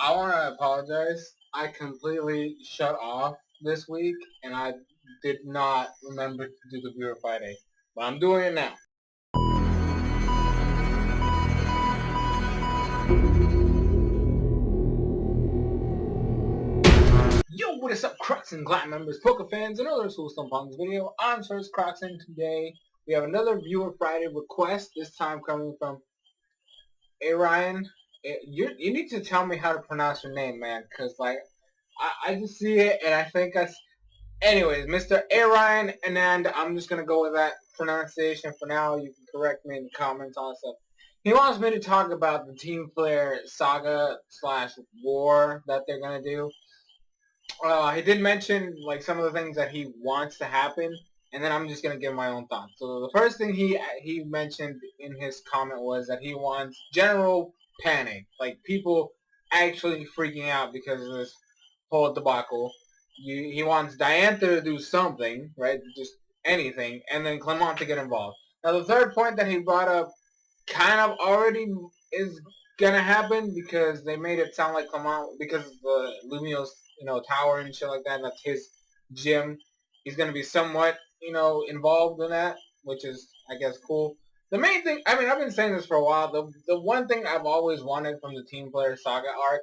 I want to apologize. I completely shut off this week, and I did not remember to do the Viewer Friday. But I'm doing it now. Yo, what is up, Crockxen Clan members, Poker fans, and others who will stump on this video? I'm SoresanCrockxen. Today, we have another Viewer Friday request, this time coming from Ryan. You need to tell me how to pronounce your name, man, because, like, I just see it, and I think anyways, Mr. Ryan, and I'm just going to go with that pronunciation for now. You can correct me in the comments on stuff. He wants me to talk about the Team Flare saga / war that they're going to do. He did mention like some of the things that he wants to happen, and then I'm just going to give my own thoughts. So the first thing he mentioned in his comment was that he wants general panic, like people actually freaking out because of this whole debacle. He wants Diantha to do something, right? Just anything, and then Clement to get involved. Now the third point that he brought up kind of already is gonna happen because they made it sound like Clement, because of the Lumio's tower and shit like that, and that's his gym. He's gonna be somewhat involved in that, which is I guess cool. The main thing, I mean, I've been saying this for a while. The one thing I've always wanted from the Team Player Saga arc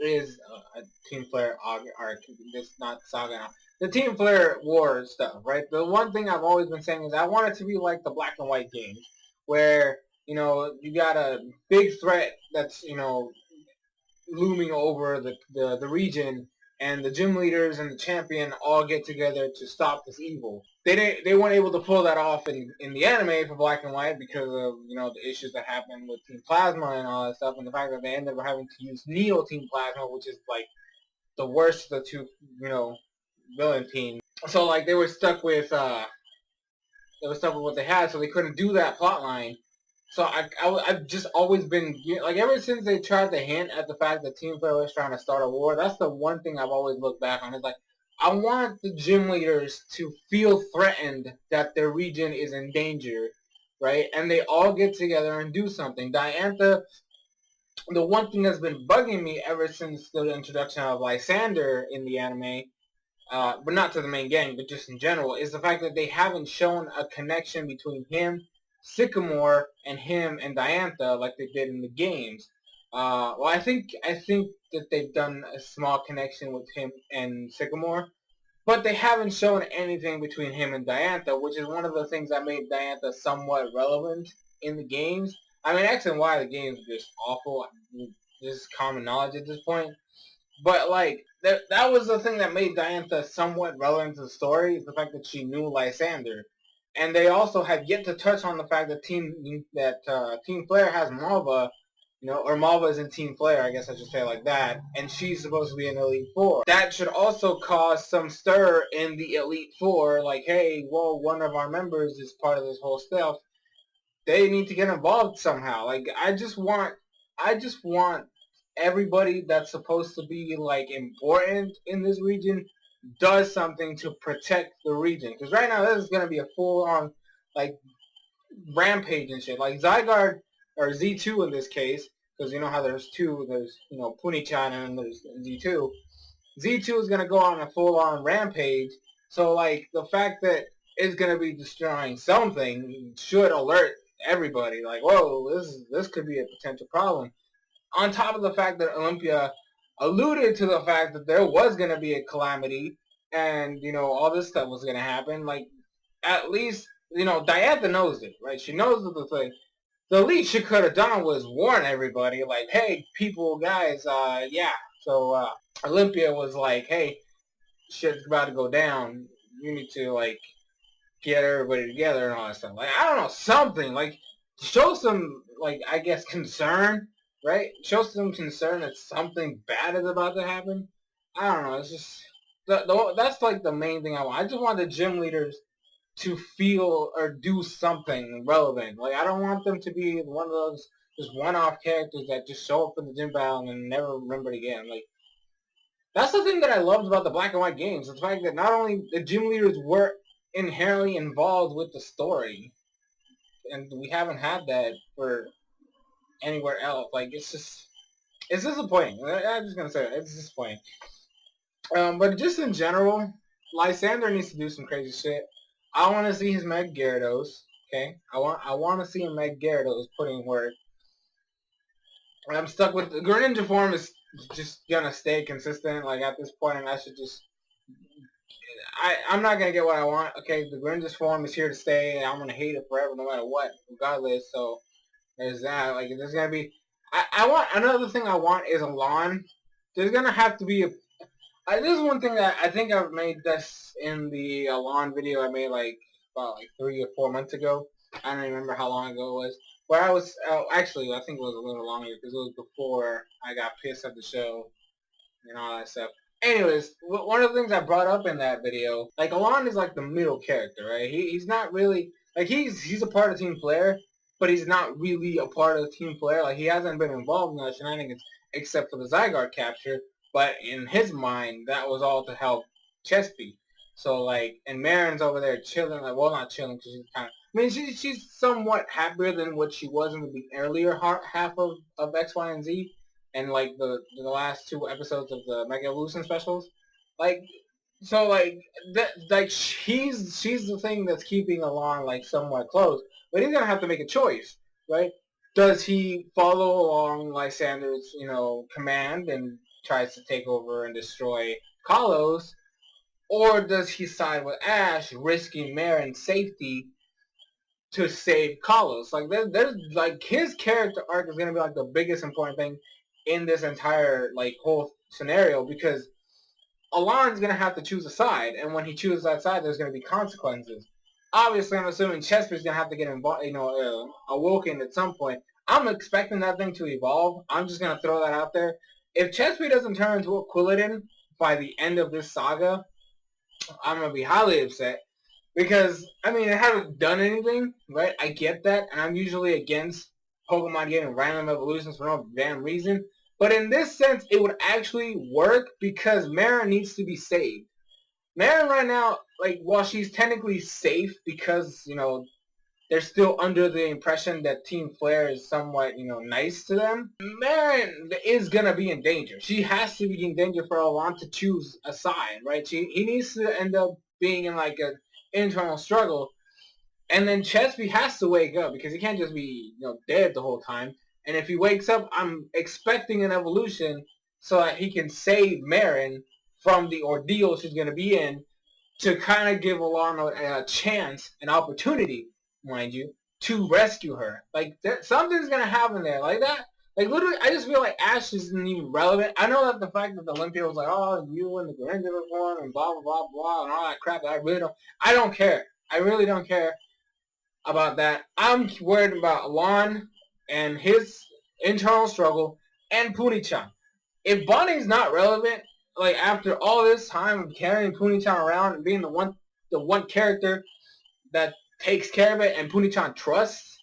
is a Team Flare arc. This not Saga now. The Team Flare War stuff, right? The one thing I've always been saying is I want it to be like the black and white games, where you got a big threat that's looming over the region, and the gym leaders and the champion all get together to stop this evil. They weren't able to pull that off in the anime for Black and White because of the issues that happened with Team Plasma and all that stuff, and the fact that they ended up having to use Neo Team Plasma, which is like the worst of the two villain teams. So like they were stuck with what they had, so they couldn't do that plot line. So I've just always been, like, ever since they tried to hint at the fact that Team Flare was trying to start a war, that's the one thing I've always looked back on. It's like, I want the gym leaders to feel threatened that their region is in danger, right? And they all get together and do something. Diantha, the one thing that's been bugging me ever since the introduction of Lysander in the anime, but not to the main gang, but just in general, is the fact that they haven't shown a connection between him, Sycamore, and him and Diantha like they did in the games. Well, I think that they've done a small connection with him and Sycamore, but they haven't shown anything between him and Diantha, which is one of the things that made Diantha somewhat relevant in the games. I mean, X and Y, the games are just awful. This is common knowledge at this point. But like that was the thing that made Diantha somewhat relevant to the story, is the fact that she knew Lysander. And they also have yet to touch on the fact that Team Flare has Malva, or Malva is in Team Flare, I guess I should say it like that, and she's supposed to be in Elite Four. That should also cause some stir in the Elite Four, like, hey, whoa, one of our members is part of this whole stuff. They need to get involved somehow. Like, I just want everybody that's supposed to be like important in this region does something to protect the region. Because right now this is gonna be a full-on like rampage and shit. Like Zygarde or Z2 in this case, because you know how there's two. There's Puni-chan and there's Z2. Z2 is gonna go on a full-on rampage. So like the fact that it's gonna be destroying something should alert everybody. Like, whoa, this could be a potential problem. On top of the fact that Olympia alluded to the fact that there was going to be a calamity and, all this stuff was going to happen, like, at least, Diantha knows it, right? She knows the thing. The least she could have done was warn everybody, like, hey, people, guys, yeah. So, Olympia was like, hey, shit's about to go down. You need to, like, get everybody together and all that stuff. Like, I don't know, something. Like, show some, like, I guess, concern, right? Show some concern that something bad is about to happen. I don't know. It's just that's like the main thing I want. I just want the gym leaders to feel or do something relevant. Like, I don't want them to be one of those just one-off characters that just show up in the gym battle and never remembered again. Like, that's the thing that I loved about the black and white games. The fact that not only the gym leaders were inherently involved with the story, and we haven't had that for anywhere else. Like, it's just, It's disappointing. I'm just gonna say that. It's disappointing. But just in general, Lysander needs to do some crazy shit. I want to see his Meg Gyarados. Okay, I want to see him Meg Gyarados putting work. I'm stuck with the Greninja form is just gonna stay consistent. Like at this point, I should just I'm not gonna get what I want. Okay, the Greninja's form is here to stay, and I'm gonna hate it forever, no matter what, regardless. So there's that. Like there's gonna be. I want another thing. I want is a lawn. There's gonna have to be a. This is one thing that I think I've made this in the lawn video I made like about like 3 or 4 months ago. I don't remember how long ago it was. Where I was actually I think it was a little longer because it was before I got pissed at the show and all that stuff. Anyways, one of the things I brought up in that video, like Alon is like the middle character, right? He's not really like he's a part of Team Flare, but he's not really a part of Team Flare. Like he hasn't been involved in the shenanigans except for the Zygarde capture. But in his mind, that was all to help Chespy. So like, and Marin's over there chilling. Like, well, not chilling because she's kind of. I mean, she's somewhat happier than what she was in the earlier half of X, Y, and Z and like the last 2 episodes of the Mega Evolution specials, like so like that like she's the thing that's keeping Alon like somewhat close, but he's gonna have to make a choice, right? Does he follow along Lysander's command and tries to take over and destroy Kalos, or does he side with Ash, risking Marin's safety to save Kalos? Like there's like his character arc is gonna be like the biggest important thing in this entire like whole scenario because Alon's gonna have to choose a side, and when he chooses that side, there's gonna be consequences. Obviously, I'm assuming Chesper's gonna have to get involved, awoken at some point. I'm expecting that thing to evolve. I'm just gonna throw that out there. If Chesper doesn't turn into a Quilladin by the end of this saga, I'm gonna be highly upset because I mean it hasn't done anything, right? I get that, and I'm usually against Pokemon getting random evolutions for no damn reason. But in this sense, it would actually work because Mara needs to be saved. Mara right now, like while she's technically safe because they're still under the impression that Team Flare is somewhat nice to them. Marin is gonna be in danger. She has to be in danger for Alon to choose a side, right? He needs to end up being in like an internal struggle, and then Chesby has to wake up because he can't just be dead the whole time. And if he wakes up, I'm expecting an evolution so that he can save Marin from the ordeal she's gonna be in to kind of give Alon a chance, an opportunity, mind you, to rescue her. Like something's gonna happen there, like that. Like literally, I just feel like Ash isn't even relevant. I know that the fact that the Olympia was like, oh, you and the Greninja reform and blah blah blah blah and all that crap. I really don't. I don't care. I really don't care about that. I'm worried about Alon and his internal struggle and Puni-chan. If Bonnie's not relevant, like after all this time of carrying Puni-chan around and being the one character that takes care of it and Puni-chan trusts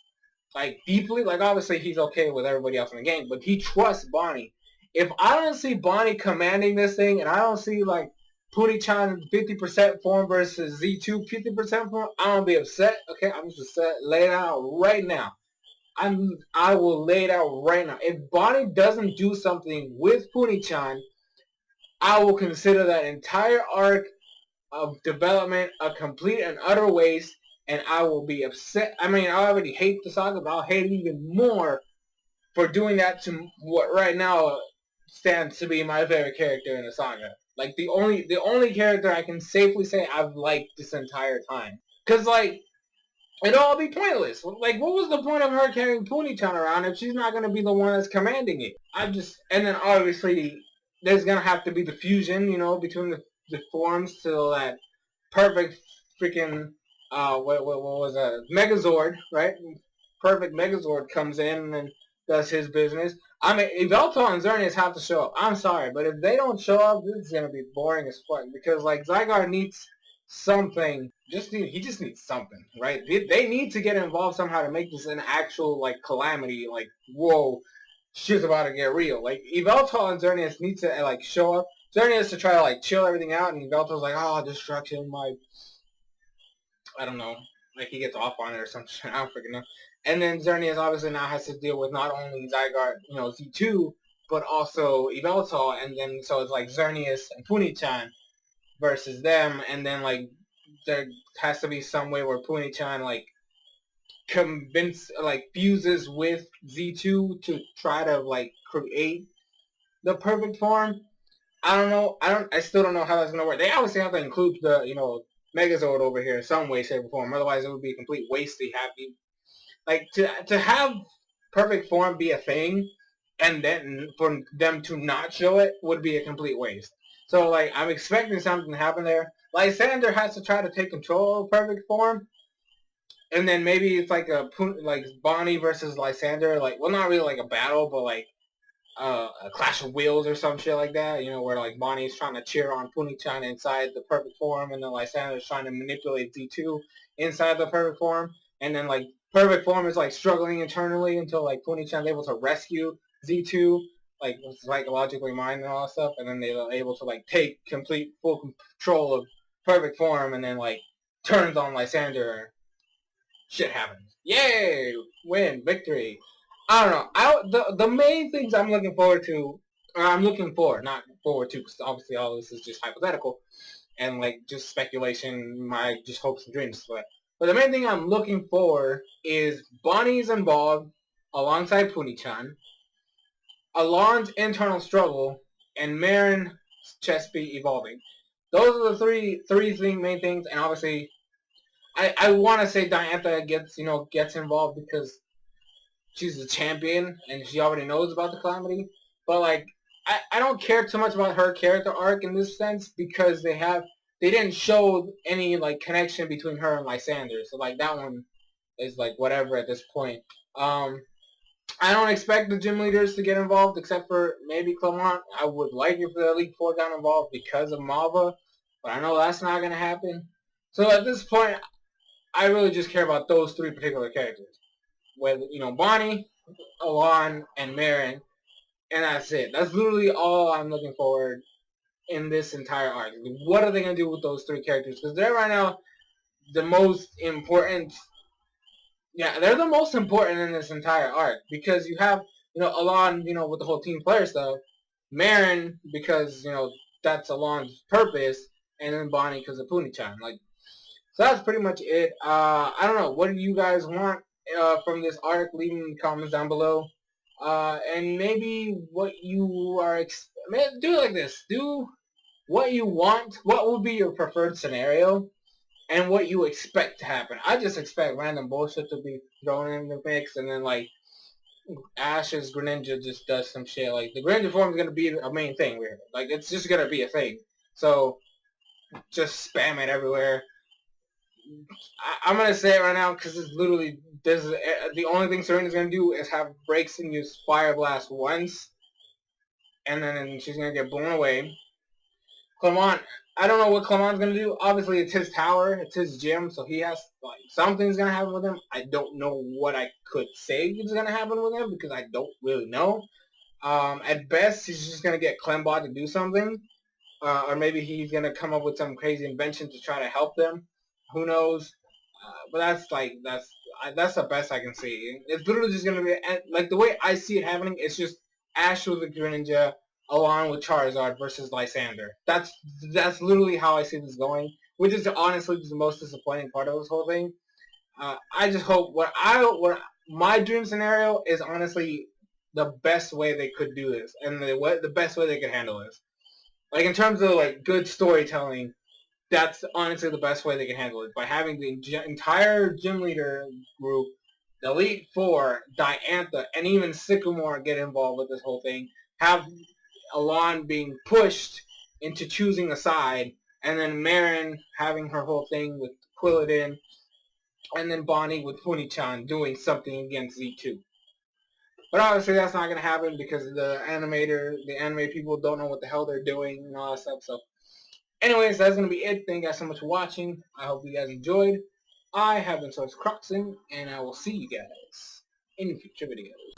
like deeply, like obviously he's okay with everybody else in the game, but he trusts Bonnie. If I don't see Bonnie commanding this thing and I don't see like Puni-chan 50% form versus Z2 50% form, I'm gonna be upset. Okay, I'm just upset. Lay it out right now. I will lay it out right now. If Bonnie doesn't do something with Puni-chan, I will consider that entire arc of development a complete and utter waste, and I will be upset. I mean, I already hate the saga, but I'll hate it even more for doing that to what right now stands to be my favorite character in the saga. Like the only character I can safely say I've liked this entire time. Cause like it'd all be pointless. Like what was the point of her carrying Puni-chan around if she's not gonna be the one that's commanding it? And then obviously there's gonna have to be the fusion, between the forms till that perfect freaking what was that? Megazord, right? Perfect Megazord comes in and does his business. I mean, Yveltal and Xerneas have to show up. I'm sorry, but if they don't show up, this is gonna be boring as fuck because like Zygarde needs something. He just needs something, right? They need to get involved somehow to make this an actual like calamity. Like whoa, shit's about to get real. Like Yveltal and Xerneas need to like show up. Xerneas to try to like chill everything out, and Yveltal's like, oh, destruction, I don't know, like he gets off on it or something. I don't freaking know. And then Xerneas obviously now has to deal with not only Zygarde, Z2, but also Yveltal, and then so it's like Xerneas and Puni-chan versus them, and then like there has to be some way where Puni-chan like fuses with Z2 to try to like create the perfect form. I don't know. I still don't know how that's gonna work. They obviously have to include the Megazord over here in some way, shape, or form. Otherwise, it would be a complete waste to have you like to have perfect form be a thing, and then for them to not show it would be a complete waste. So like I'm expecting something to happen there. Lysander has to try to take control of perfect form, and then maybe it's like like Bonnie versus Lysander, like well not really like a battle, but like a clash of wheels or some shit like that, where like Bonnie's trying to cheer on Puni-chan inside the perfect form, and then Lysander's trying to manipulate Z2 inside the perfect form, and then like perfect form is like struggling internally until like Puni-chan's able to rescue Z2, like psychologically mind and all that stuff, and then they're able to like take complete full control of perfect form, and then like turns on Lysander. Shit happens. Yay! Win! Victory! I don't know. The main things I'm looking forward to, or I'm looking for, not forward to, because obviously all this is just hypothetical and like just speculation, my just hopes and dreams. But the main thing I'm looking for is Bonnie's involved alongside Puni-chan, Alon's internal struggle, and Marin's chess beat evolving. Those are the three main things, and obviously I want to say Diantha gets involved because she's the champion and she already knows about the calamity. But like I don't care too much about her character arc in this sense because they didn't show any like connection between her and Lysander. So like that one is like whatever at this point. I don't expect the gym leaders to get involved except for maybe Clement. I would like if the Elite Four got involved because of Malva, but I know that's not gonna happen. So at this point, I really just care about those three particular characters. With Bonnie, Alon, and Marin, and that's it. That's literally all I'm looking forward in this entire arc. What are they gonna do with those three characters? Because they're right now the most important. Yeah, they're the most important in this entire arc because you have Alon, with the whole team player stuff, Marin because that's Alon's purpose, and then Bonnie because of Puni-chan. Like, so that's pretty much it. I don't know. What do you guys want from this arc? Leave in the comments down below. And maybe what you are... do it like this. Do what you want. What would be your preferred scenario? And what you expect to happen. I just expect random bullshit to be thrown in the mix. And then, like, Ash's Greninja just does some shit. Like, the Greninja form is going to be a main thing. Weird. Like, it's just going to be a thing. So, just spam it everywhere. I'm gonna say it right now because it's literally the only thing Serena's gonna do is have breaks and use Fire Blast once, and then she's gonna get blown away. Clement, I don't know what Clement's gonna do. Obviously, it's his tower, it's his gym, so he has something's gonna happen with him. I don't know what I could say is gonna happen with him because I don't really know. At best, he's just gonna get Clembot to do something, or maybe he's gonna come up with some crazy invention to try to help them. Who knows? But that's the best I can see. It's literally just gonna be like the way I see it happening. It's just Ash with the Greninja along with Charizard versus Lysander. That's literally how I see this going. Which is honestly the most disappointing part of this whole thing. I just hope what my dream scenario is honestly the best way they could do this and the best way they could handle this. Like in terms of like good storytelling. That's honestly the best way they can handle it, by having the entire gym leader group, the Elite Four, Diantha, and even Sycamore get involved with this whole thing. Have Alon being pushed into choosing a side, and then Marin having her whole thing with Quilladin, and then Bonnie with Puni-chan doing something against Z2. But obviously that's not going to happen because the anime people don't know what the hell they're doing and all that stuff, so... Anyways, that's going to be it. Thank you guys so much for watching. I hope you guys enjoyed. I have been SoresanCrockxen, and I will see you guys in future videos.